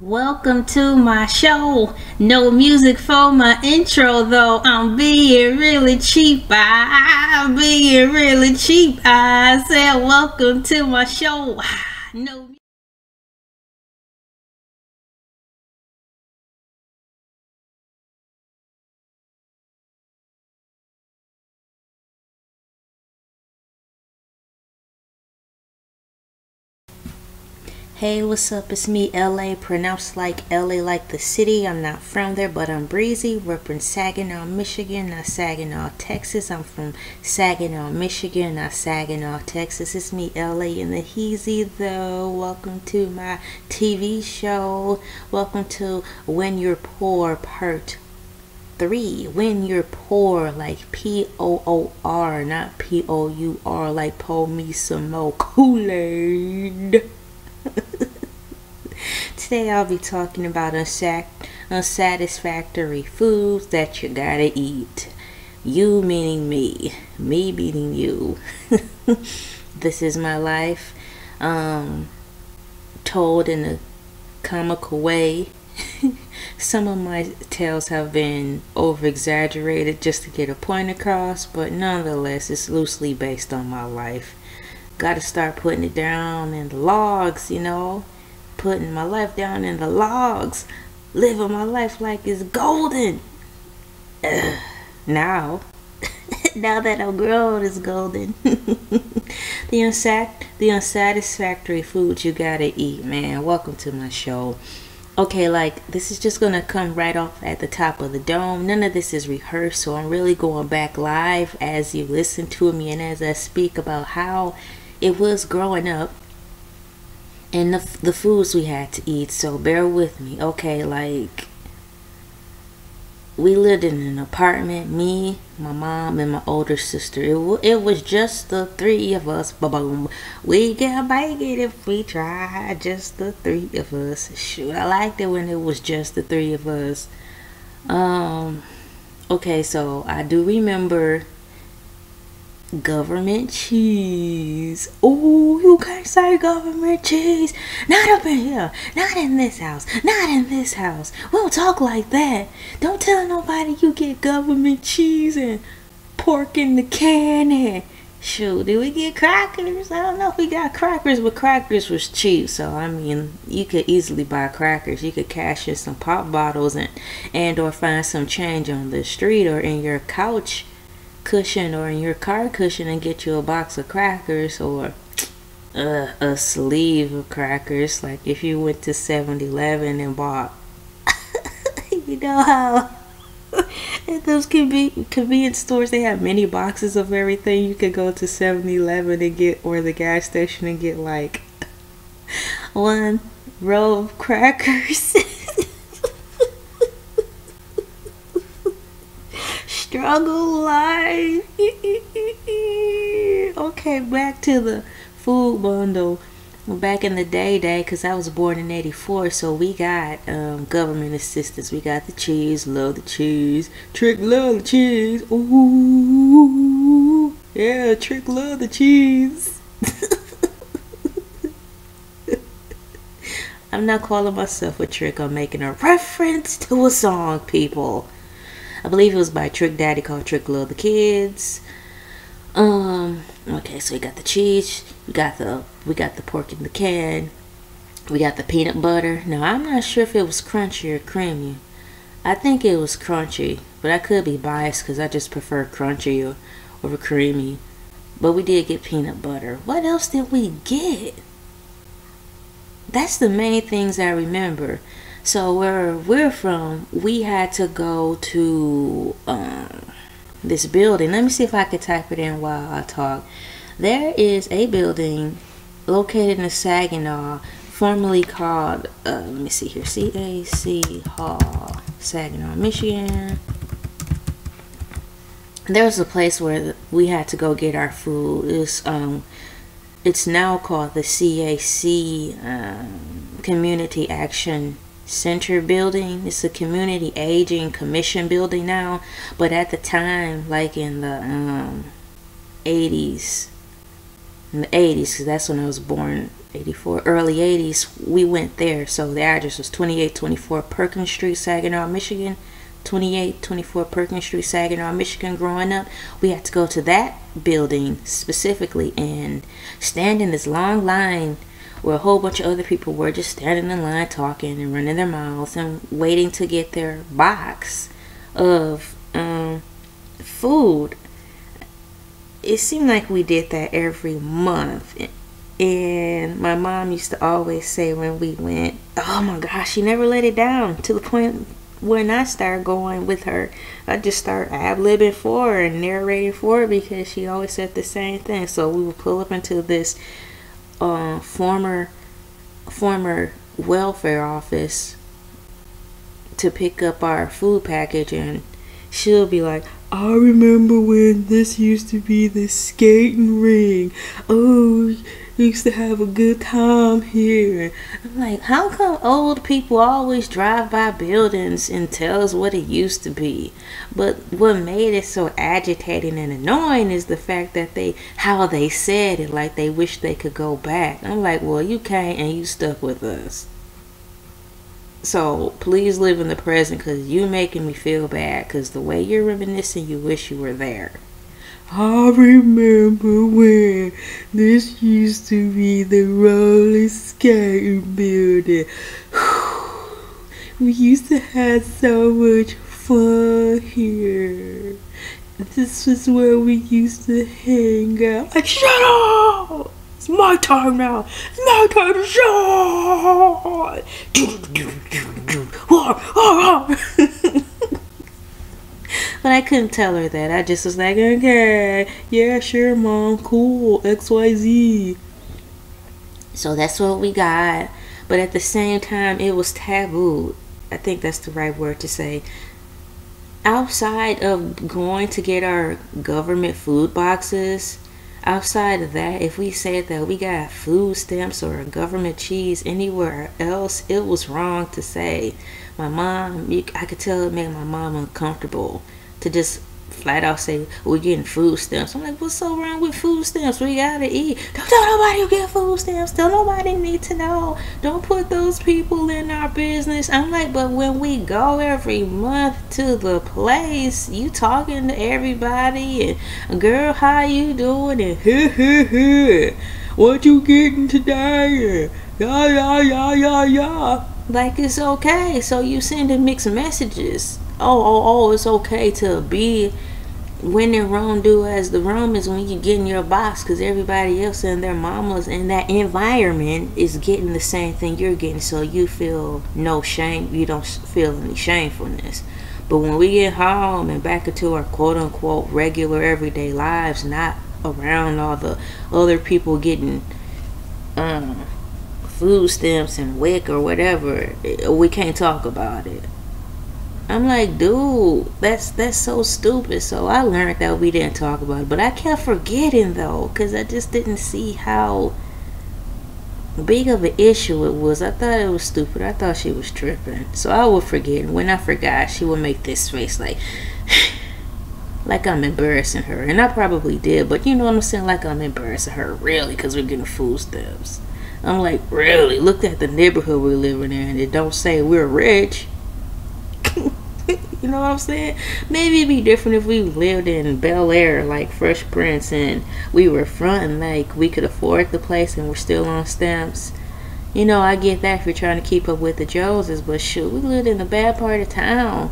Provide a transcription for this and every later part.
Welcome to my show. No music for my intro, though. I'm being really cheap. I'm being really cheap. I said, welcome to my show. No. Hey, what's up? It's me, Elay, pronounced like LA, like the city. I'm not from there, but I'm breezy. Reppin' Saginaw, Michigan, not Saginaw, Texas. I'm from Saginaw, Michigan, not Saginaw, Texas. It's me, LA, in the heezy, though. Welcome to my TV show. Welcome to When You're Poor, Part 3. When You're Poor, like Poor, not Pour, like pour me some more Kool-Aid. Today I'll be talking about unsatisfactory foods that you gotta eat. You meaning me meaning you. This is my life, told in a comical way. Some of my tales have been over exaggerated just to get a point across, but nonetheless it's loosely based on my life. Gotta start putting it down in the logs, putting my life down in the logs, living my life like it's golden. Now now that I'm grown, it's golden. The unsatisfactory foods you gotta eat, man. Welcome to my show. Okay, like, this is just gonna come right off at the top of the dome. None of this is rehearsed, so I'm really going back live as you listen to me and as I speak about how it was growing up and the foods we had to eat. So bear with me. Okay, like, we lived in an apartment, me, my mom, and my older sister. It was just the three of us. Ba-boom. We can make it if we try. Just the three of us. Shoot, I liked it when it was just the three of us. Okay, so I do remember government cheese. Oh, you can't say government cheese. Not up in here. Not in this house. Not in this house. We don't talk like that. Don't tell nobody you get government cheese and pork in the can. And shoot, did we get crackers? I don't know if we got crackers, but crackers was cheap. So I mean, you could easily buy crackers. You could cash in some pop bottles and or find some change on the street or in your couch cushion or in your car cushion and get you a box of crackers or a sleeve of crackers. Like if you went to 7-Eleven and bought you know how at those convenience stores they have many boxes of everything. You could go to 7-Eleven and get, or the gas station, and get like one row of crackers. Struggle life. Okay, back to the food bundle. Back in the day, because I was born in 84, so we got government assistance. We got the cheese, love the cheese. Trick love the cheese. Ooh, yeah, Trick love the cheese. I'm not calling myself a trick. I'm making a reference to a song, people. I believe it was by Trick Daddy, called Trick Love the Kids. Okay, so we got the cheese, we got the pork in the can, we got the peanut butter. Now I'm not sure if it was crunchy or creamy. I think it was crunchy, but I could be biased because I just prefer crunchy over creamy. But we did get peanut butter. What else did we get? That's the main things I remember. So where we're from, we had to go to this building. Let me see if I could type it in while I talk. There is a building located in Saginaw, formerly called, let me see here, CAC Hall, Saginaw, Michigan. There was a place where we had to go get our food. It's now called the CAC Community Action Center building. It's a community aging commission building now, but at the time, like in the 80s, in the 80s, because that's when I was born, 84, early 80s, we went there. So the address was 2824 Perkins Street, Saginaw, Michigan. 2824 Perkins Street, Saginaw, Michigan. Growing up, we had to go to that building specifically and stand in this long line where a whole bunch of other people were just standing in line talking and running their mouths and waiting to get their box of food. It seemed like we did that every month. And my mom used to always say when we went, oh my gosh, she never let it down, to the point when I started going with her, I just start ad-libbing for her and narrating for her, because she always said the same thing. So we would pull up into this former welfare office to pick up our food package, and she'll be like, I remember when this used to be the skating ring. Oh, we used to have a good time here. I'm like, how come old people always drive by buildings and tell us what it used to be? But what made it so agitating and annoying is the fact that how they said it, like they wish they could go back. I'm like, well, you can't, and you stuck with us. So please live in the present, because you making me feel bad, because the way you're reminiscing, you wish you were there. I remember when this used to be the roller skating building. We used to have so much fun here. This was where we used to hang out. Like, shut up! It's my time now. It's my time to shine. But I couldn't tell her that. I just was like, okay, yeah, sure, mom, cool, XYZ. So that's what we got. But at the same time, it was taboo. I think that's the right word to say. Outside of going to get our government food boxes, outside of that, if we said that we got food stamps or a government cheese anywhere else, it was wrong to say. My mom, I could tell it made my mom uncomfortable to just flat out say, we're getting food stamps. I'm like, what's so wrong with food stamps? We gotta eat. Don't tell nobody you get food stamps. Tell nobody need to know. Don't put those people in our business. I'm like, but when we go every month to the place, you talking to everybody and, girl, how you doing? And what you getting today? Yeah. Like, it's okay. So you sending mixed messages. Oh, it's okay to be when in Rome, do as the Romans when you get in your box, because everybody else and their mamas in that environment is getting the same thing you're getting, so you feel no shame. You don't feel any shamefulness. But when we get home and back into our quote-unquote regular everyday lives, not around all the other people getting food stamps and WIC or whatever, we can't talk about it. I'm like, dude, that's so stupid. So I learned that we didn't talk about it. But I kept forgetting, though, because I just didn't see how big of an issue it was. I thought it was stupid. I thought she was tripping. So I would forget. And when I forgot, she would make this face like I'm embarrassing her. And I probably did. But you know what I'm saying? Like I'm embarrassing her, really, because we're getting food stamps. I'm like, really? Look at the neighborhood we're living in. It don't say we're rich. You know what I'm saying? Maybe it'd be different if we lived in Bel Air like Fresh Prince and we were fronting like we could afford the place and we're still on stamps. You know, I get that if you're trying to keep up with the Joneses, but shoot, we lived in a bad part of town.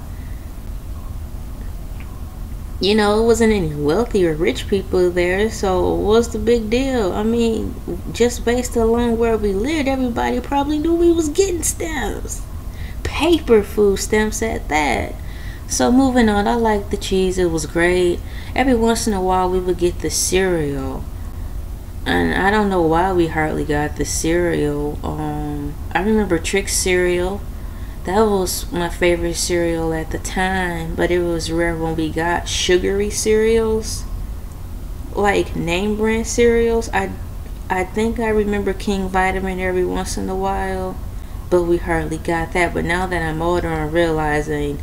You know, it wasn't any wealthy or rich people there, so what's the big deal? I mean, just based along where we lived, everybody probably knew we was getting stamps. Paper food stamps at that. So moving on, I like the cheese. It was great. Every once in a while we would get the cereal, and I don't know why we hardly got the cereal. I remember Trix cereal. That was my favorite cereal at the time, but it was rare when we got sugary cereals, like name brand cereals. I think I remember King Vitamin every once in a while, but we hardly got that. But now that I'm older, I'm realizing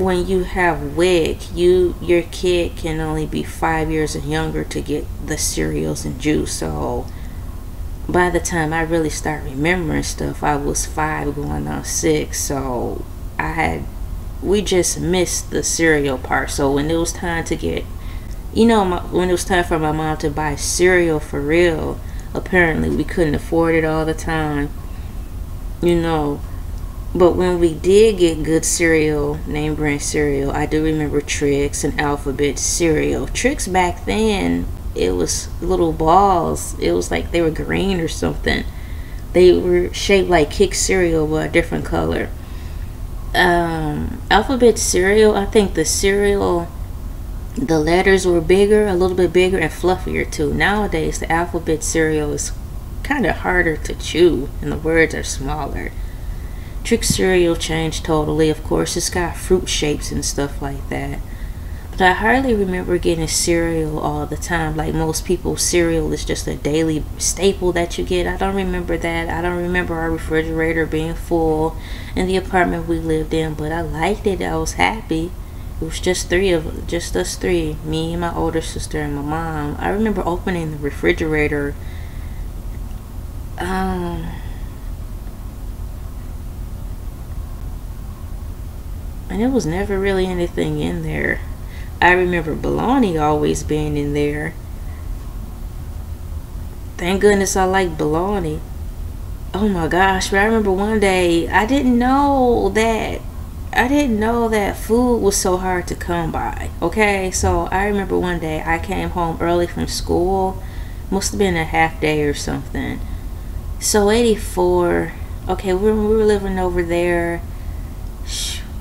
when you have WIC, your kid can only be 5 years and younger to get the cereals and juice. So by the time I really start remembering stuff, I was 5 going on 6. So we just missed the cereal part. So when it was time to get, when it was time for my mom to buy cereal for real, apparently we couldn't afford it all the time, But when we did get good cereal, name brand cereal, I do remember Trix and Alphabet cereal. Trix back then, it was little balls. It was like they were green or something. They were shaped like Kick cereal, but a different color. Alphabet cereal, I think the letters were bigger, a little bit bigger and fluffier too. Nowadays, the Alphabet cereal is kind of harder to chew and the words are smaller. Trix cereal changed totally. Of course, it's got fruit shapes and stuff like that. But I hardly remember getting cereal all the time. Like most people, cereal is just a daily staple that you get. I don't remember that. I don't remember our refrigerator being full in the apartment we lived in, but I liked it. I was happy. It was just us three, me and my older sister and my mom. I remember opening the refrigerator. And it was never really anything in there. I remember bologna always being in there. Thank goodness I like bologna. Oh my gosh, but I remember one day I didn't know that food was so hard to come by. Okay, so I remember one day I came home early from school. Must have been a half day or something. So 84. Okay, we were living over there.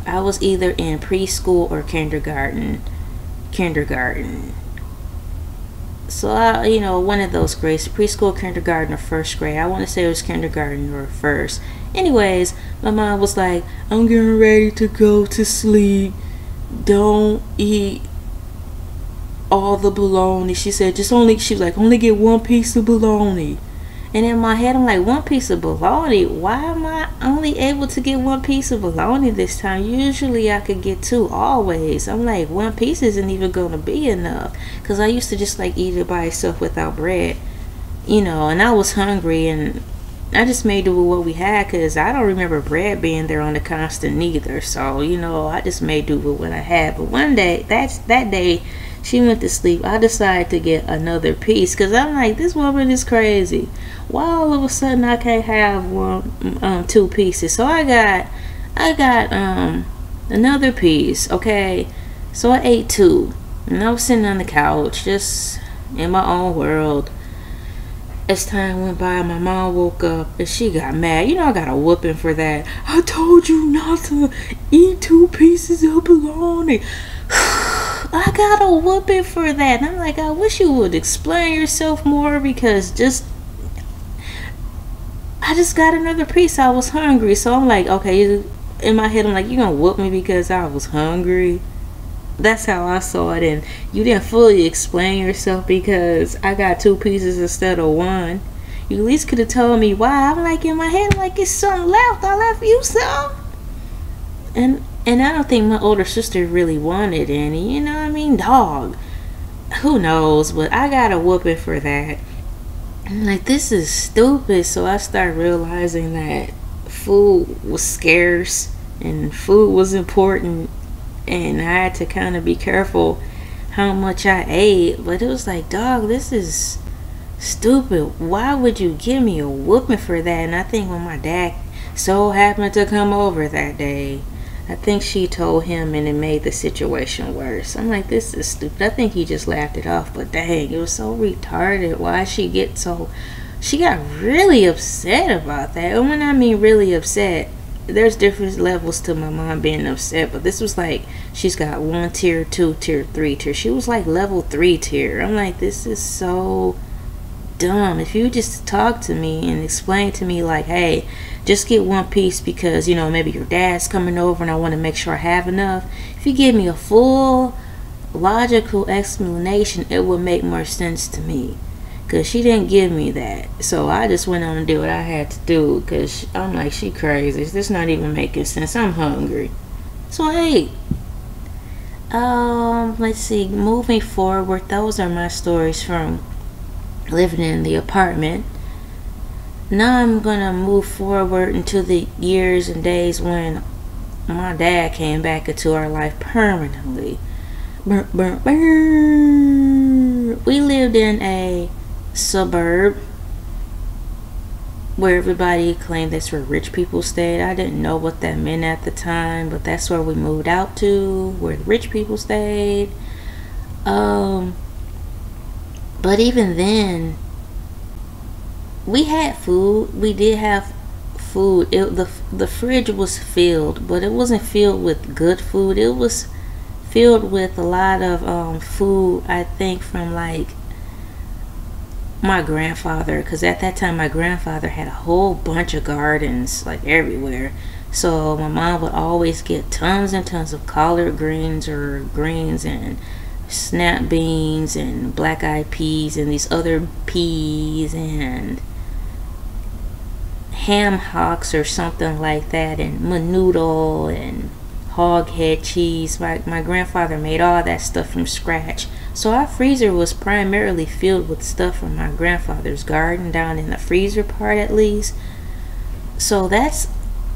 I was either in preschool or kindergarten. So one of those grades, preschool, kindergarten, or first grade. I want to say it was kindergarten or first. Anyways, my mom was like, I'm getting ready to go to sleep. Don't eat all the bologna. She said, only get one piece of bologna. And in my head, I'm like, one piece of bologna? Why am I only able to get one piece of bologna this time? Usually I could get 2 always. I'm like, one piece isn't even going to be enough. Because I used to just eat it by itself without bread. And I was hungry and I just made do with what we had because I don't remember bread being there on the constant neither. So, I just made do with what I had. But one day, that day, she went to sleep. I decided to get another piece because I'm like, this woman is crazy. Why all of a sudden I can't have 2 pieces? So I got another piece. Okay, so I ate 2, and I was sitting on the couch just in my own world. As time went by, my mom woke up and she got mad. I got a whooping for that. I told you not to eat 2 pieces of bologna. I got a whooping for that. And I'm like, I wish you would explain yourself more because I just got another piece. I was hungry. So I'm like, okay, in my head, I'm like, you gonna whoop me because I was hungry? That's how I saw it. And you didn't fully explain yourself because I got 2 pieces instead of 1. You at least could have told me why. I'm like, in my head, I'm like, it's something left. I left you some. And I don't think my older sister really wanted any, dog. Who knows, but I got a whooping for that. I'm like, this is stupid. So I started realizing that food was scarce and food was important. And I had to kind of be careful how much I ate. But it was like, dog, this is stupid. Why would you give me a whooping for that? And I think when my dad so happened to come over that day, I think she told him and it made the situation worse. I'm like, this is stupid. I think he just laughed it off, but dang, it was so retarded. Why she got really upset about that. And when I mean really upset, there's different levels to my mom being upset, but this was like, she's got 1 tier, 2 tier, 3 tier. She was like level 3 tier. I'm like, this is so dumb. If you just talk to me and explain to me like, hey, just get 1 piece because maybe your dad's coming over and I want to make sure I have enough. If you give me a full logical explanation, it would make more sense to me. Because she didn't give me that. So I just went on and did what I had to do. Because I'm like, she crazy. This not even making sense. I'm hungry. So I ate. Let's see. Moving forward, those are my stories from living in the apartment. Now I'm gonna move forward into the years and days when my dad came back into our life permanently. We lived in a suburb where everybody claimed that's where rich people stayed. I didn't know what that meant at the time, but that's where we moved out to, where the rich people stayed. But even then, we had food. We did have food. The fridge was filled, but it wasn't filled with good food. It was filled with a lot of food, I think, from like my grandfather, because at that time my grandfather had a whole bunch of gardens like everywhere. So my mom would always get tons and tons of collard greens or greens and snap beans and black eyed peas and these other peas and ham hocks or something like that, and menudo and hog head cheese. My grandfather made all that stuff from scratch. So our freezer was primarily filled with stuff from my grandfather's garden, down in the freezer part at least. So that's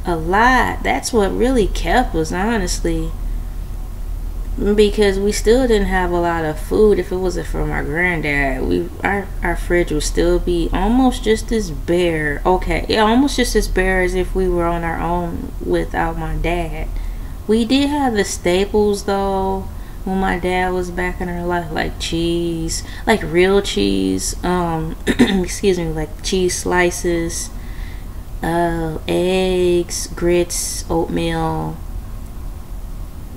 a lot. That's what really kept us, honestly. Because we still didn't have a lot of food. If it wasn't for my granddad, our fridge would still be almost just as bare. Okay, yeah, almost just as bare as if we were on our own without my dad. We did have the staples though when my dad was back in our life, like cheese, like real cheese, excuse me, like cheese slices, eggs, grits, oatmeal,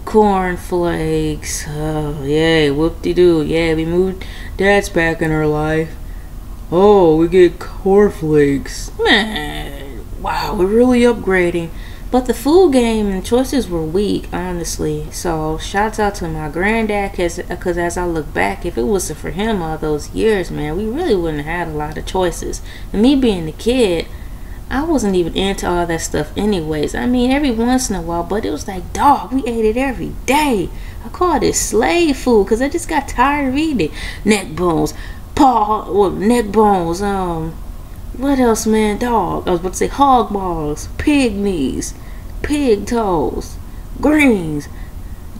corn flakes. Oh yay, whoop-de-doo. Yeah, we moved dad's back in our life. Oh, we get corn flakes. Man, wow, we're really upgrading. But the food game and choices were weak, honestly. So shouts out to my granddad, because as I look back, if it wasn't for him all those years, man, we really wouldn't have had a lot of choices. And me being a kid, I wasn't even into all that stuff anyways. I mean, every once in a while, but it was like, dog, we ate it every day. I called it slave food because I just got tired of eating it. Neck bones, neck bones, what else, man? Dog, I was about to say hog balls, pig knees, pig toes, greens,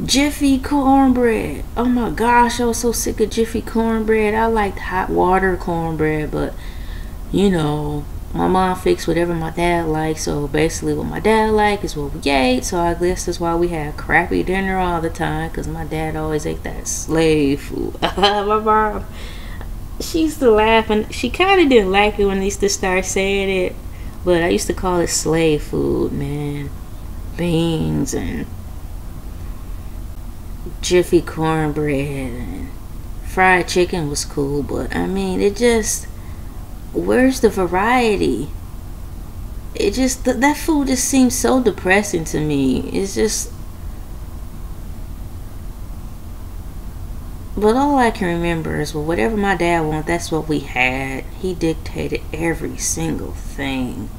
Jiffy cornbread. Oh my gosh, I was so sick of Jiffy cornbread. I liked hot water cornbread, but you know, my mom fixed whatever my dad liked. So basically what my dad liked is what we ate. So I guess that's why we had crappy dinner all the time, because my dad always ate that slave food. My mom, she used to laugh, and she kind of didn't like it when I used to start saying it, but I used to call it slave food, man. Beans and Jiffy cornbread and fried chicken was cool, but I mean, it just, where's the variety? It just, that food just seems so depressing to me. It's just, but all I can remember is, well, whatever my dad wanted, that's what we had. He dictated every single thing.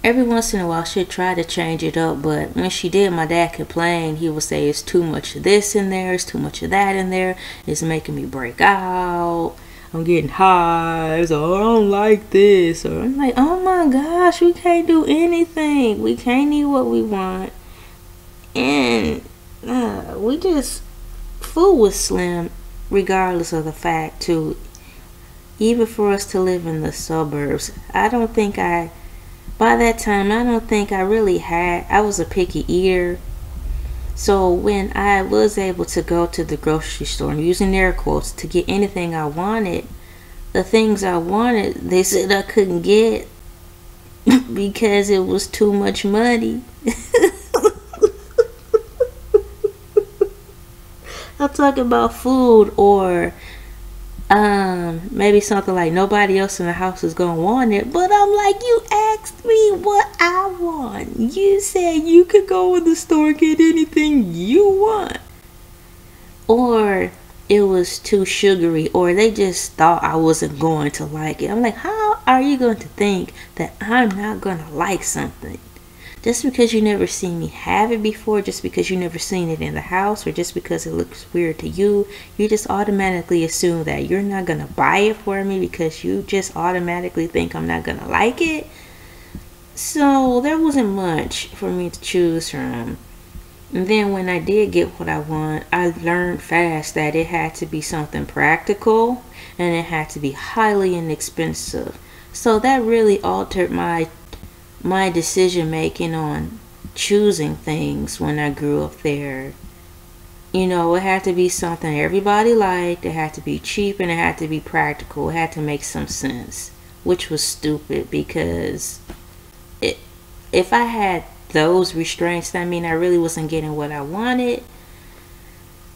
Every once in a while, she'd try to change it up, but when she did, my dad complained. He would say, it's too much of this in there, it's too much of that in there, it's making me break out, I'm getting high, so I don't like this. Or I'm like, oh my gosh, we can't do anything. We can't eat what we want. And we just, food was slim regardless of the fact too. Even for us to live in the suburbs, by that time, I don't think I really I was a picky eater. So when I was able to go to the grocery store, and using air quotes, to get anything I wanted, the things I wanted, they said I couldn't get because it was too much money. I'm talking about food, or maybe something like nobody else in the house is gonna want it, but I'm like, you asked me what I want. You said you could go in the store and get anything you want. Or it was too sugary, or they just thought I wasn't going to like it. I'm like, how are you going to think that I'm not gonna like something? Just because you never seen me have it before, just because you never seen it in the house, or just because it looks weird to you, you just automatically assume that you're not gonna buy it for me because you just automatically think I'm not gonna like it. So there wasn't much for me to choose from. And then when I did get what I want, I learned fast that it had to be something practical and it had to be highly inexpensive. So that really altered my decision making on choosing things when I grew up there. You know, it had to be something everybody liked, it had to be cheap, and it had to be practical. It had to make some sense, which was stupid because if I had those restraints, that mean I really wasn't getting what I wanted.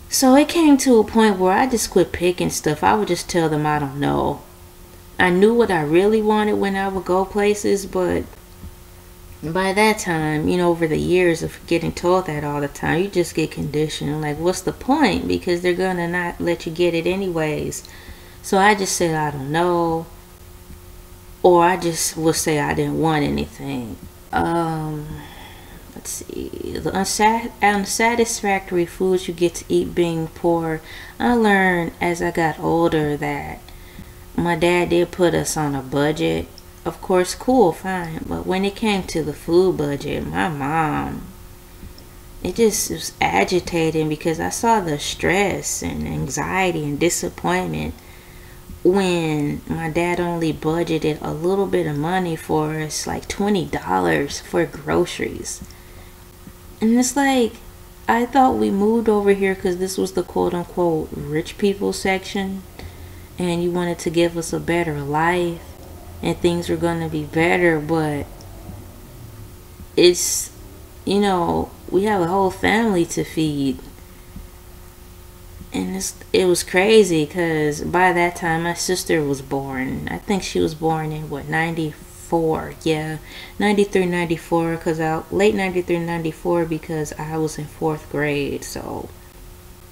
So it came to a point where I just quit picking stuff. I would just tell them I don't know. I knew what I really wanted when I would go places, but by that time, you know, over the years of getting told that all the time, you just get conditioned. Like, what's the point? Because they're gonna not let you get it anyways. So I just said I don't know, or I just would say I didn't want anything. Let's see, the unsatisfactory foods you get to eat being poor. I learned as I got older that my dad did put us on a budget. Of course, cool, fine, but when it came to the food budget, my mom, it just was agitating because I saw the stress and anxiety and disappointment when my dad only budgeted a little bit of money for us, like $20 for groceries. And it's like, I thought we moved over here because this was the quote-unquote rich people section, and you wanted to give us a better life and things were going to be better, but it's, you know, we have a whole family to feed. And it was crazy because by that time my sister was born. I think she was born in what, 94? Yeah, 93, 94, because late 93, 94, because I was in 4th grade. So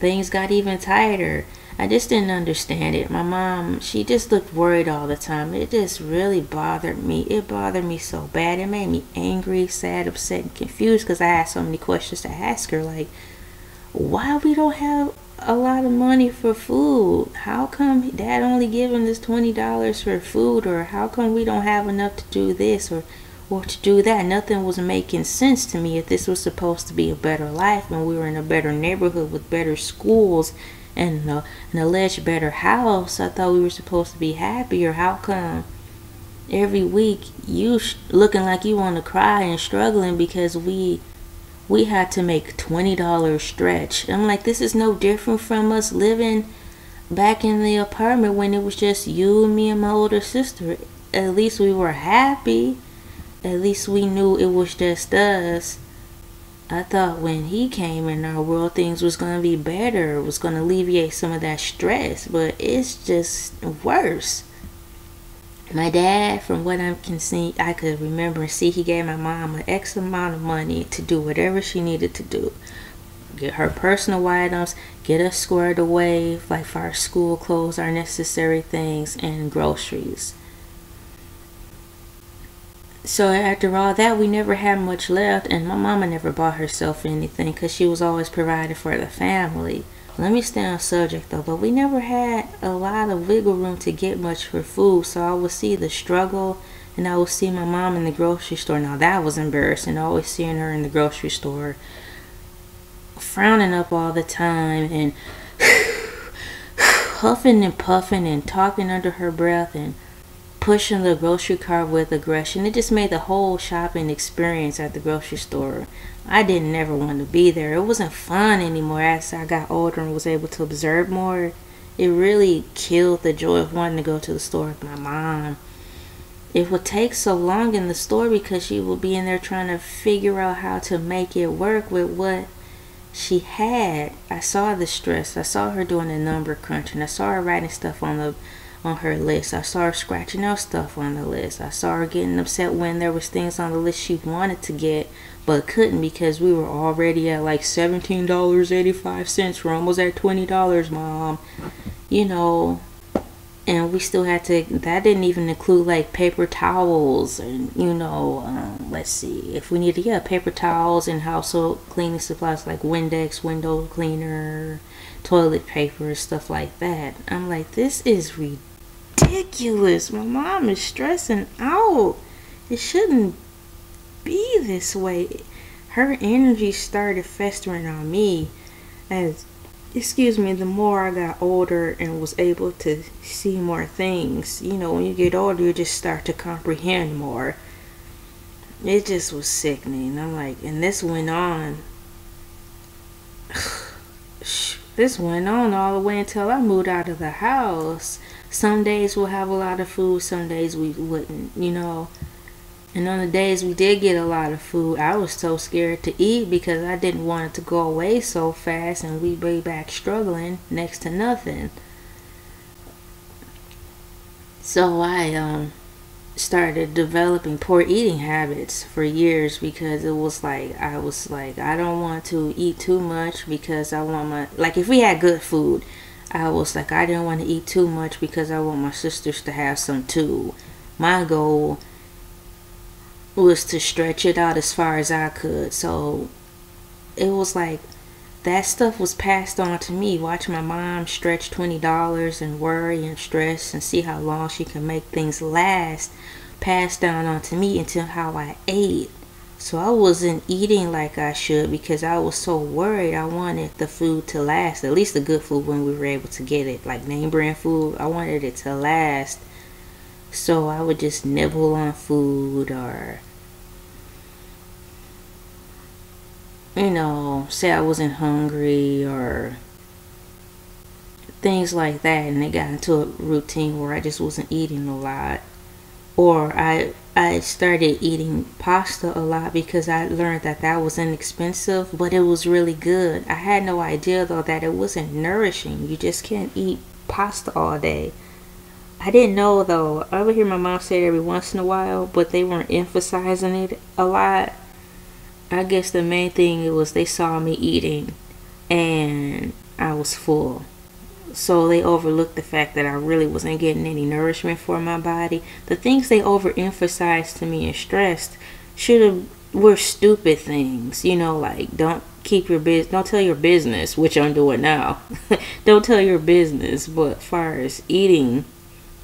things got even tighter. I just didn't understand it. My mom, she just looked worried all the time. It just really bothered me. It bothered me so bad. It made me angry, sad, upset, and confused because I had so many questions to ask her. Like, why we don't have a lot of money for food? How come dad only giving us $20 for food? Or how come we don't have enough to do this or to do that? Nothing was making sense to me. If this was supposed to be a better life and we were in a better neighborhood with better schools and an alleged better house, I thought we were supposed to be happier. How come every week you looking like you want to cry and struggling because we had to make $20 stretch? I'm like, this is no different from us living back in the apartment when it was just you and me and my older sister. At least we were happy. At least we knew it was just us. I thought when he came in our world, things was going to be better. It was going to alleviate some of that stress. But it's just worse. My dad, from what I could remember and see, he gave my mom an X amount of money to do whatever she needed to do. Get her personal items, get us squared away, like for our school clothes, our necessary things, and groceries. So after all that, we never had much left, and my mama never bought herself anything because she was always providing for the family. Let me stay on subject though, but we never had a lot of wiggle room to get much for food, so I would see the struggle, and I would see my mom in the grocery store. Now that was embarrassing, always seeing her in the grocery store, frowning up all the time, and huffing and puffing and talking under her breath, and pushing the grocery cart with aggression. It just made the whole shopping experience at the grocery store, I didn't ever want to be there. It wasn't fun anymore. As I got older and was able to observe more, it really killed the joy of wanting to go to the store with my mom. It would take so long in the store because she would be in there trying to figure out how to make it work with what she had. I saw the stress. I saw her doing the number crunching. I saw her writing stuff on her list. I saw her scratching out stuff on the list. I saw her getting upset when there was things on the list she wanted to get but couldn't because we were already at like $17.85. We're almost at $20, Mom. You know, And we still had to, that didn't even include like paper towels and, you know, let's see, if we needed, yeah, paper towels and household cleaning supplies like Windex, window cleaner, toilet paper, stuff like that. I'm like, this is ridiculous. My mom is stressing out. It shouldn't be this way. Her energy started festering on me as, excuse me, the more I got older and was able to see more things. You know, when you get older, you just start to comprehend more. It just was sickening. I'm like, and this went on. This went on all the way until I moved out of the house. Some days we'll have a lot of food, some days we wouldn't, you know. And on the days we did get a lot of food, I was so scared to eat because I didn't want it to go away so fast and we'd be back struggling next to nothing. So I started developing poor eating habits for years because it was like, I was like, I don't want to eat too much because I want my, like if we had good food, I was like, I didn't want to eat too much because I want my sisters to have some too. My goal was to stretch it out as far as I could. So it was like that stuff was passed on to me. Watch my mom stretch $20 and worry and stress and see how long she can make things last, passed down onto me into how I ate. So I wasn't eating like I should because I was so worried. I wanted the food to last, at least the good food when we were able to get it, like name brand food. I wanted it to last. So I would just nibble on food or, you know, say I wasn't hungry or things like that. And it got into a routine where I just wasn't eating a lot. Or I started eating pasta a lot because I learned that that was inexpensive, but it was really good. I had no idea though that it wasn't nourishing. You just can't eat pasta all day. I didn't know though. I would hear my mom say it every once in a while, but they weren't emphasizing it a lot. I guess the main thing it was they saw me eating and I was full. So they overlooked the fact that I really wasn't getting any nourishment for my body. The things they overemphasized to me and stressed were stupid things. You know, like don't tell your business, which I'm doing now. Don't tell your business. But as far as eating,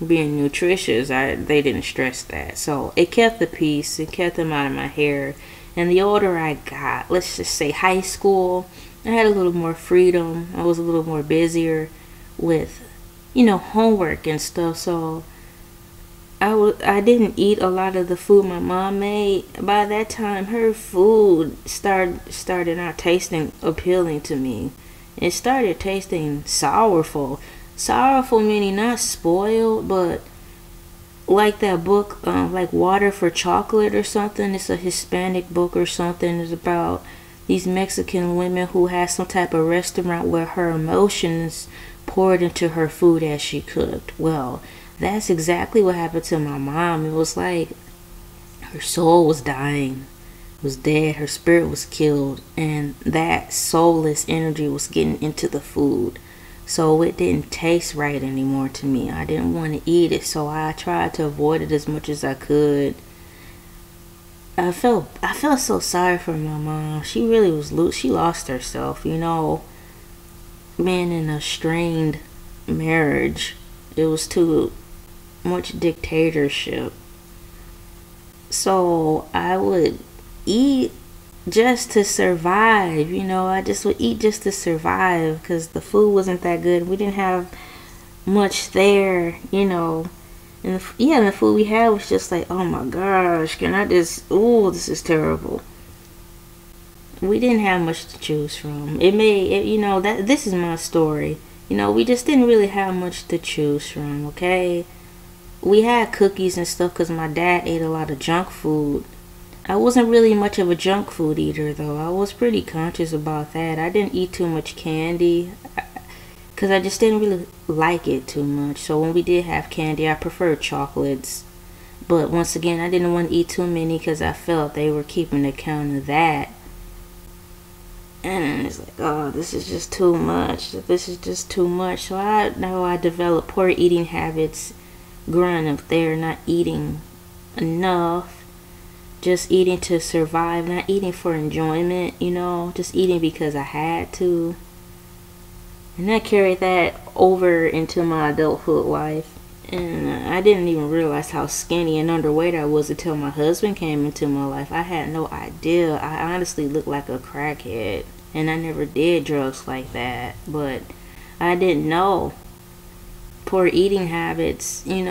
being nutritious, they didn't stress that. So it kept the peace. It kept them out of my hair. And the older I got, let's just say high school, I had a little more freedom. I was a little more busier with, you know, homework and stuff. So I didn't eat a lot of the food my mom made. By that time, her food started not tasting appealing to me. It started tasting sorrowful. Sorrowful meaning not spoiled, but like that book, like Water for Chocolate or something. It's a Hispanic book or something. It's about these Mexican women who had some type of restaurant where her emotions poured into her food as she cooked. Well, that's exactly what happened to my mom. It was like her soul was dying, was dead, her spirit was killed, and that soulless energy was getting into the food. So it didn't taste right anymore to me. I didn't want to eat it, so I tried to avoid it as much as I could. I felt so sorry for my mom. She really was she lost herself, you know. Being in a strained marriage, it was too much dictatorship. So I would eat just to survive, you know. I just would eat just to survive because the food wasn't that good. We didn't have much there, you know. And the food we had was just like, oh my gosh, can I just, oh, this is terrible. We didn't have much to choose from. You know, that this is my story. You know, we just didn't really have much to choose from, okay? We had cookies and stuff because my dad ate a lot of junk food. I wasn't really much of a junk food eater, though. I was pretty conscious about that. I didn't eat too much candy because I just didn't really like it too much. So when we did have candy, I preferred chocolates. But once again, I didn't want to eat too many because I felt they were keeping account of that. And it's like, oh, this is just too much. This is just too much. So I know I developed poor eating habits growing up there, not eating enough, just eating to survive, not eating for enjoyment, just eating because I had to. And I carried that over into my adulthood life. And I didn't even realize how skinny and underweight I was until my husband came into my life. I had no idea. I honestly looked like a crackhead. And I never did drugs like that. But I didn't know. Poor eating habits, you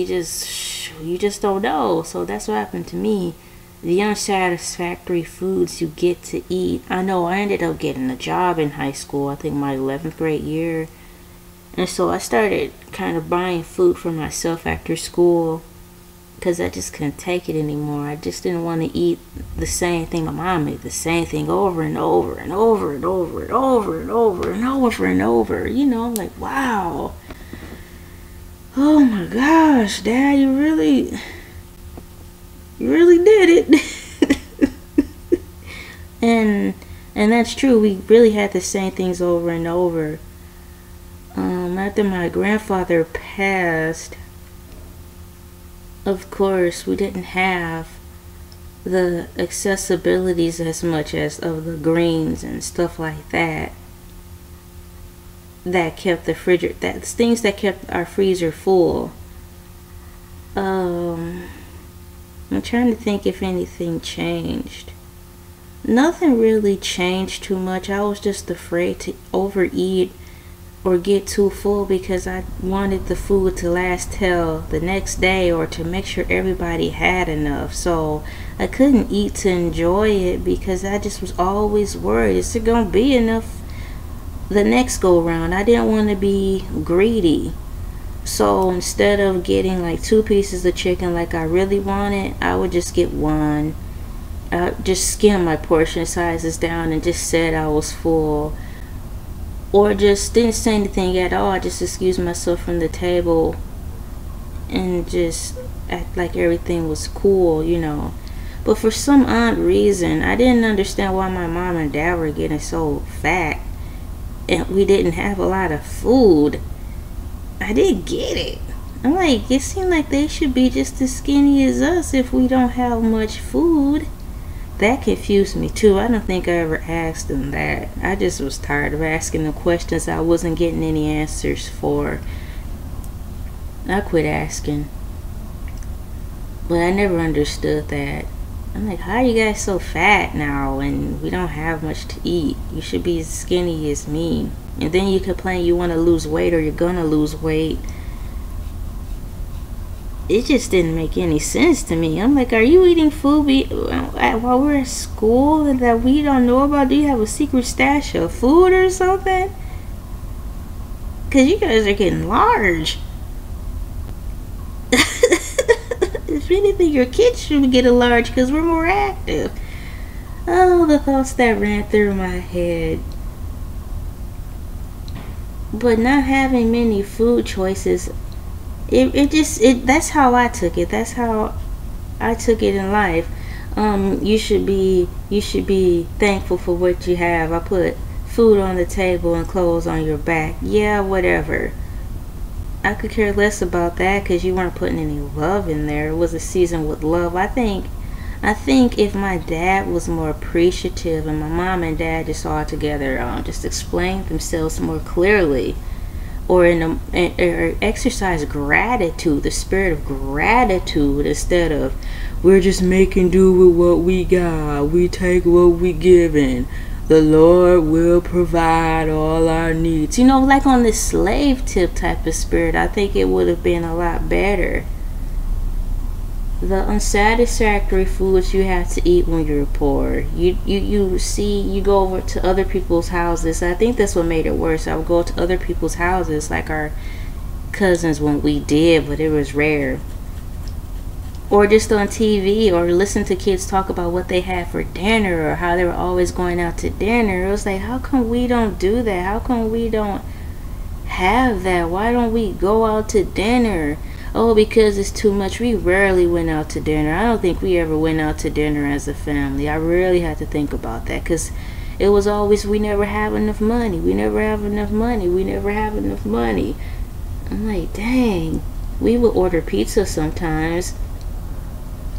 just don't know. So that's what happened to me. The unsatisfactory foods you get to eat. I know I ended up getting a job in high school, I think my 11th grade year. And so I started kind of buying food for myself after school because I just couldn't take it anymore. I just didn't want to eat the same thing. My mom made the same thing over and over and over and over and over and over and over and over. I'm like, wow. Oh my gosh, Dad, you really did it. and that's true. We really had the same things over and over. After my grandfather passed, of course, we didn't have the accessibilities as much as of the greens and stuff like that. That kept the refrigerator, that's things that kept our freezer full. I'm trying to think if anything changed. Nothing really changed too much. I was just afraid to overeat or get too full because I wanted the food to last till the next day or to make sure everybody had enough. So I couldn't eat to enjoy it because I just was always worried, is it gonna be enough the next go round? I didn't want to be greedy. So instead of getting like 2 pieces of chicken like I really wanted, I would just get 1. I just skim my portion sizes down and just said I was full. Or just didn't say anything at all. I just excused myself from the table and just act like everything was cool, But for some odd reason, I didn't understand why my mom and dad were getting so fat and we didn't have a lot of food. I didn't get it. I'm like, it seemed like they should be just as skinny as us if we don't have much food. That confused me too. I don't think I ever asked them that. I just was tired of asking them questions I wasn't getting any answers for. I quit asking. But I never understood that. I'm like, how are you guys so fat now and we don't have much to eat? You should be as skinny as me. And then you complain you want to lose weight or you're gonna lose weight. It just didn't make any sense to me. I'm like, are you eating food while we're at school that we don't know about? Do you have a secret stash of food or something? Because you guys are getting large. If anything, your kids should get a large because we're more active. Oh, the thoughts that ran through my head. But not having many food choices, that's how I took it. That's how I took it in life. You should be thankful for what you have. I put food on the table and clothes on your back. Yeah, whatever. I could care less about that because you weren't putting any love in there. It was a season with love. I think if my dad was more appreciative and my mom and dad just all together just explained themselves more clearly, or exercise gratitude, the spirit of gratitude, instead of we're just making do with what we got, we take what we given, the Lord will provide all our needs, like on this slave tip type of spirit, I think it would have been a lot better. The unsatisfactory foods you have to eat when you're poor. You go over to other people's houses. I think that's what made it worse. I would go to other people's houses, like our cousins when we did, but it was rare. Or just on TV, or listen to kids talk about what they had for dinner, or how they were always going out to dinner. It was like, how come we don't do that? How come we don't have that? Why don't we go out to dinner? Oh, because it's too much. We rarely went out to dinner. I don't think we ever went out to dinner as a family. I really had to think about that because It was always, we never have enough money, we never have enough money, we never have enough money. I'm like, dang. We would order pizza sometimes,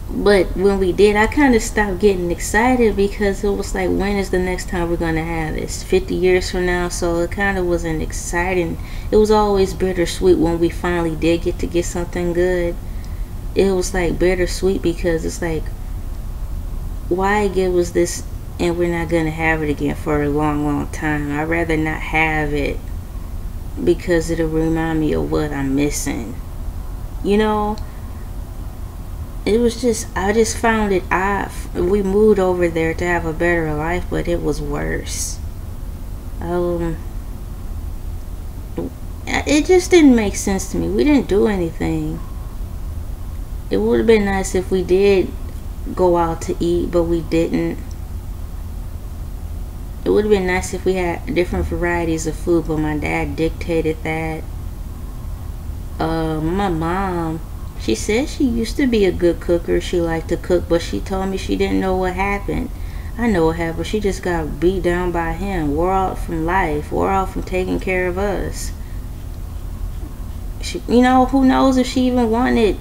but when we did, I kind of stopped getting excited because it was like, when is the next time we're going to have this? 50 years from now? So it kind of wasn't exciting. It was always bittersweet when we finally did get to get something good. It was like bittersweet because it's like, why give us this and we're not going to have it again for a long, long time? I'd rather not have it because it'll remind me of what I'm missing. You know? It was just, I just found it odd. We moved over there to have a better life, but it was worse. It just didn't make sense to me. We didn't do anything. It would have been nice if we did go out to eat, but we didn't. It would have been nice if we had different varieties of food, but my dad dictated that. My mom, she said she used to be a good cooker. She liked to cook, but she told me she didn't know what happened. I know what happened. She just got beat down by him. Wore out from life. Wore out from taking care of us. She, you know, who knows if she even wanted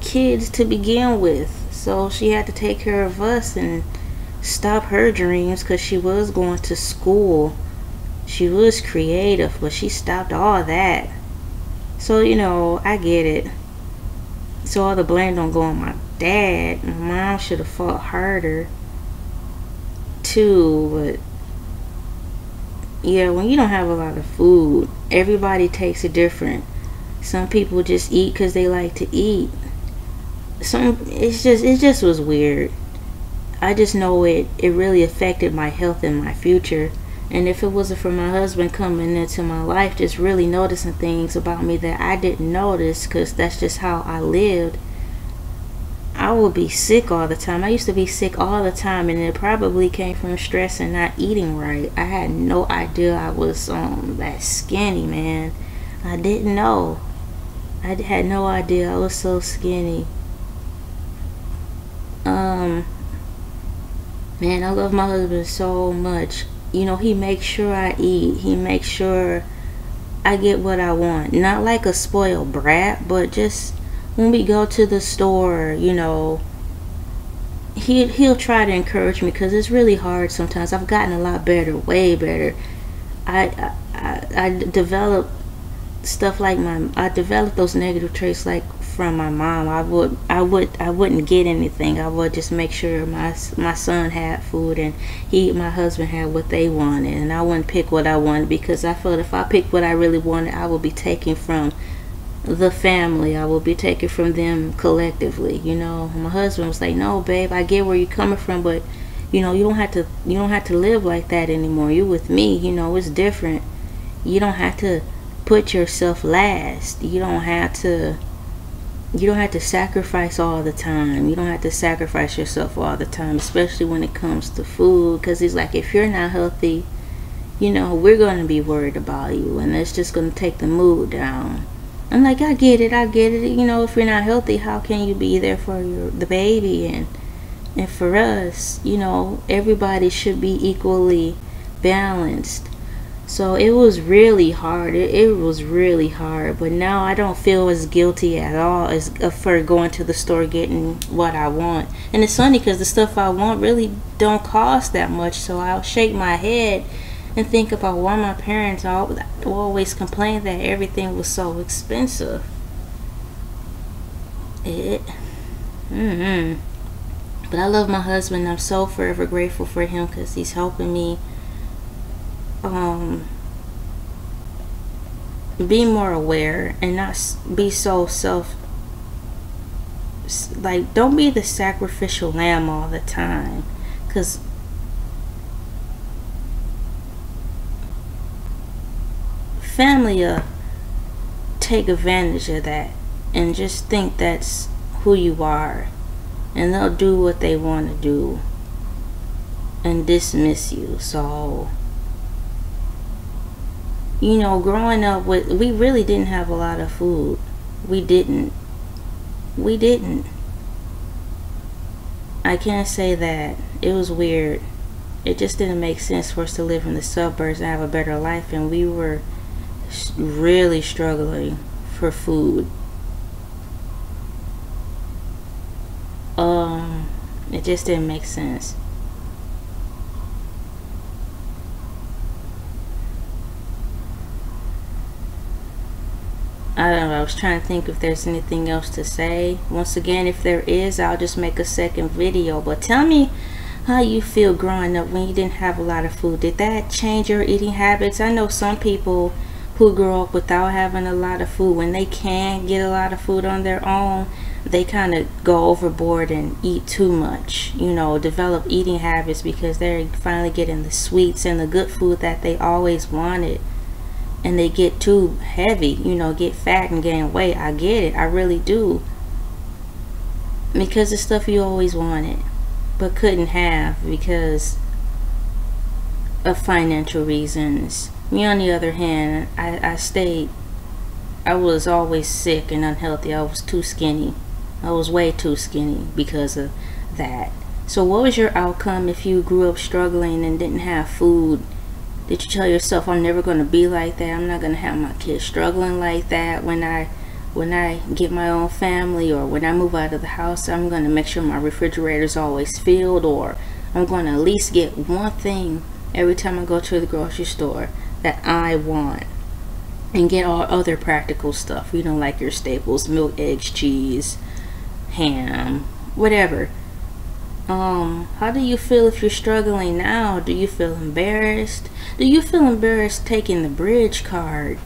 kids to begin with. So she had to take care of us and stop her dreams because she was going to school. She was creative, but she stopped all that. So, you know, I get it. So all the blame don't go on my dad. My mom should have fought harder too, but yeah, when you don't have a lot of food, everybody takes it different. Some people just eat because they like to eat. It just was weird. I just know it really affected my health and my future. And if it wasn't for my husband coming into my life, just really noticing things about me that I didn't notice, because that's just how I lived, I would be sick all the time. I used to be sick all the time, and it probably came from stress and not eating right. I had no idea I was that skinny, man. I didn't know. I had no idea I was so skinny. Man, I love my husband so much. You know, he makes sure I eat. He makes sure I get what I want. Not like a spoiled brat, but just when we go to the store, you know, he'll try to encourage me, because it's really hard sometimes. I've gotten a lot better, way better. I developed stuff like I developed those negative traits like from my mom. I wouldn't get anything. I would just make sure my son had food, and my husband had what they wanted, and I wouldn't pick what I wanted, because I felt if I picked what I really wanted, I would be taking from the family. I would be taking from them collectively. You know, my husband was like, "No, babe, I get where you're coming from, but you know, you don't have to live like that anymore. You with me. You know, it's different. You don't have to put yourself last. You don't have to sacrifice all the time. You don't have to sacrifice yourself all the time, especially when it comes to food." Because he's like, if you're not healthy, you know, we're going to be worried about you, and it's just going to take the mood down. I'm like, I get it. You know, if you're not healthy, how can you be there for the baby? And for us, you know, everybody should be equally balanced. So it was really hard. It was really hard. But now I don't feel as guilty at all as for going to the store getting what I want. And it's funny because the stuff I want really don't cost that much. So I'll shake my head and think about why my parents always complained that everything was so expensive. But I love my husband. I'm so forever grateful for him, because he's helping me be more aware and not be so don't be the sacrificial lamb all the time, because family take advantage of that and just think that's who you are, and they'll do what they want to do and dismiss you. So, you know, growing up we really didn't have a lot of food. We didn't. I can't say that. It was weird. It just didn't make sense for us to live in the suburbs and have a better life, and we were really struggling for food. It just didn't make sense. I don't know, I was trying to think if there's anything else to say. Once again, if there is, I'll just make a second video. But tell me how you feel growing up when you didn't have a lot of food. Did that change your eating habits? I know some people who grow up without having a lot of food, when they can get a lot of food on their own, they kind of go overboard and eat too much, you know, develop eating habits because they're finally getting the sweets and the good food that they always wanted, and they get too heavy, you know, get fat and gain weight. I get it, I really do, because the stuff you always wanted but couldn't have because of financial reasons. Me, on the other hand, I was always sick and unhealthy. I was too skinny. I was way too skinny because of that. So what was your outcome if you grew up struggling and didn't have food? Did you tell yourself, I'm never going to be like that? I'm not going to have my kids struggling like that. When I get my own family, or when I move out of the house, I'm going to make sure my refrigerator is always filled, or I'm going to at least get one thing every time I go to the grocery store that I want, and get all other practical stuff, you know, like your staples, milk, eggs, cheese, ham, whatever. How do you feel if you're struggling now? Do you feel embarrassed? Do you feel embarrassed taking the bridge card?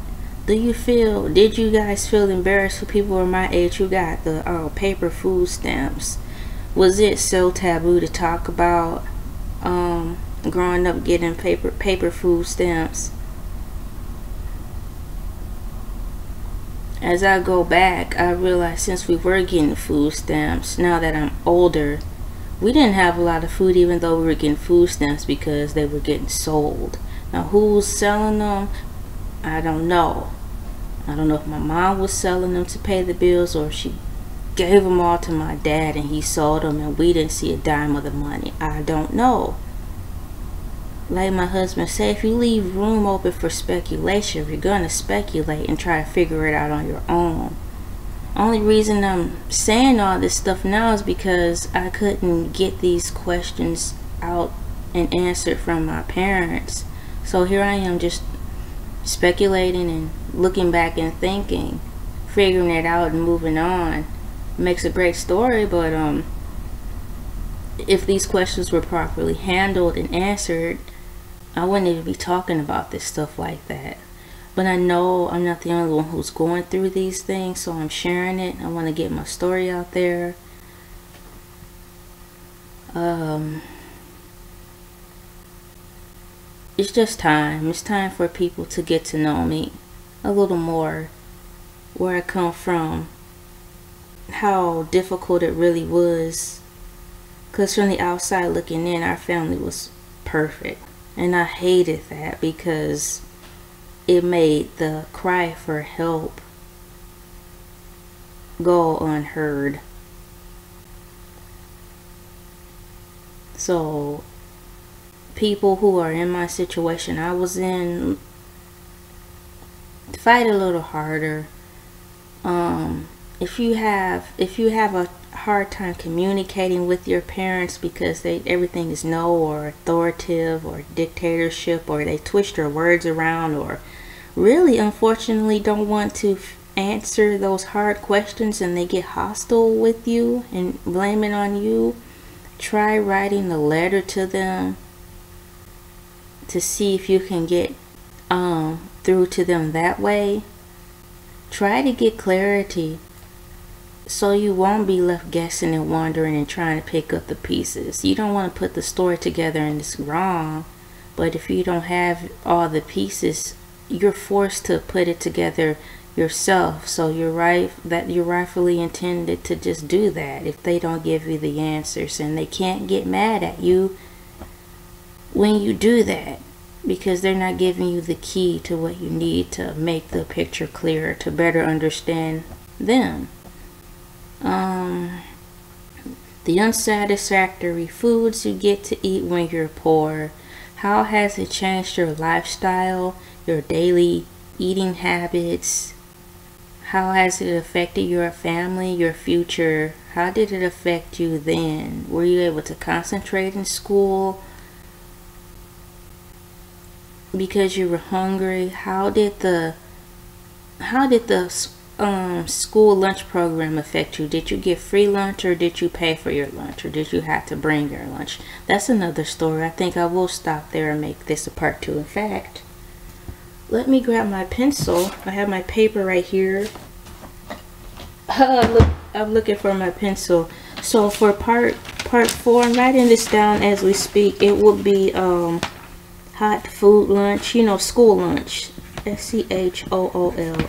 Did you guys feel embarrassed for people of my age who got the paper food stamps? Was it so taboo to talk about growing up getting paper food stamps? As I go back, I realized since we were getting food stamps, now that I'm older, we didn't have a lot of food even though we were getting food stamps because they were getting sold. Now who's selling them? I don't know. I don't know if my mom was selling them to pay the bills, or she gave them all to my dad and he sold them and we didn't see a dime of the money. I don't know. Like my husband said, if you leave room open for speculation, you're gonna speculate and try to figure it out on your own. Only reason I'm saying all this stuff now is because I couldn't get these questions out and answered from my parents. So here I am, just speculating and looking back and thinking, figuring it out and moving on. Makes a great story, but if these questions were properly handled and answered, I wouldn't even be talking about this stuff like that. But I know I'm not the only one who's going through these things, so I'm sharing it. I want to get my story out there. It's just time. It's time for people to get to know me a little more, where I come from, how difficult it really was. Because from the outside looking in, our family was perfect. And I hated that because it made the cry for help go unheard. So people who are in my situation I was in, fight a little harder. If you have a hard time communicating with your parents because everything is no, or authoritative, or dictatorship, or they twist your words around, or really unfortunately don't want to answer those hard questions, and they get hostile with you and blame it on you, try writing a letter to them to see if you can get through to them that way. Try to get clarity so you won't be left guessing and wondering and trying to pick up the pieces. You don't want to put the story together and it's wrong, but if you don't have all the pieces, you're forced to put it together yourself. So you're right that you're rightfully intended to just do that if they don't give you the answers, and they can't get mad at you when you do that, because they're not giving you the key to what you need to make the picture clearer, to better understand them. The unsatisfactory foods you get to eat when you're poor. How has it changed your lifestyle, your daily eating habits? How has it affected your family, your future? How did it affect you then? Were you able to concentrate in school because you were hungry? How did the school lunch program affect you? Did you get free lunch, or did you pay for your lunch, or did you have to bring your lunch? That's another story. I think I will stop there and make this a part 2. In fact, let me grab my pencil. I have my paper right here. I'm looking for my pencil. So for part 4, I'm writing this down as we speak. It will be hot food lunch, you know, school lunch. SCHOOL.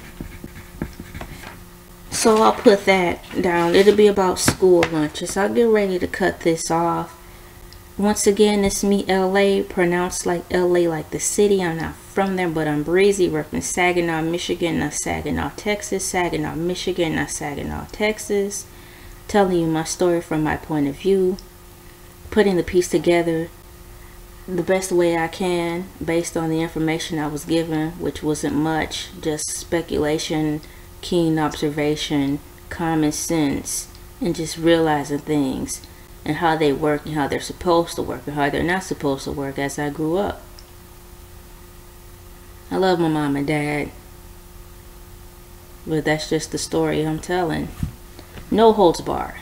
So I'll put that down. It'll be about school lunches. I'll get ready to cut this off. Once again, it's me, Elay, pronounced like LA, like the city. I'm not from there, but I'm breezy. We're from Saginaw, Michigan, not Saginaw, Texas. Saginaw, Michigan, not Saginaw, Texas. Telling you my story from my point of view. Putting the piece together the best way I can based on the information I was given, which wasn't much, just speculation, keen observation, common sense, and just realizing things and how they work and how they're supposed to work and how they're not supposed to work as I grew up. I love my mom and dad, but that's just the story I'm telling. No holds barred.